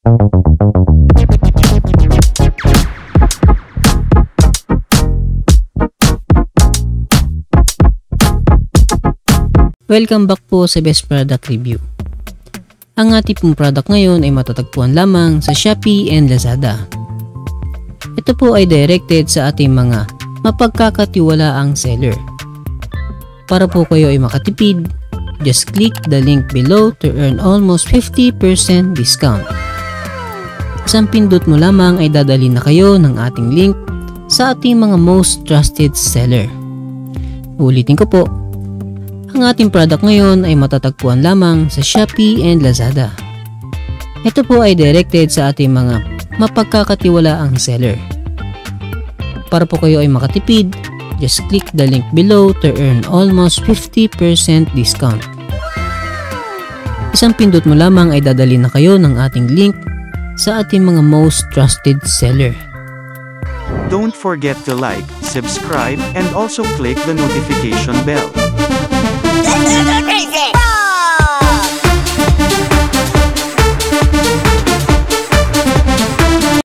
Welcome back po sa Best Product Review. Ang ating pong product ngayon ay matatagpuan lamang sa Shopee and Lazada. Ito po ay directed sa ating mga mapagkakatiwalaang seller. Para po kayo ay makatipid, just click the link below to earn almost 50% discount. Isang pindot mo lamang ay dadalhin na kayo ng ating link sa ating mga most trusted seller. Ulitin ko po, ang ating product ngayon ay matatagpuan lamang sa Shopee and Lazada. Ito po ay directed sa ating mga mapagkakatiwalaang seller. Para po kayo ay makatipid, just click the link below to earn almost 50% discount. Isang pindot mo lamang ay dadalhin na kayo ng ating link sa ating mga most trusted seller. Don't forget to like, subscribe, and also click the notification bell. Crazy!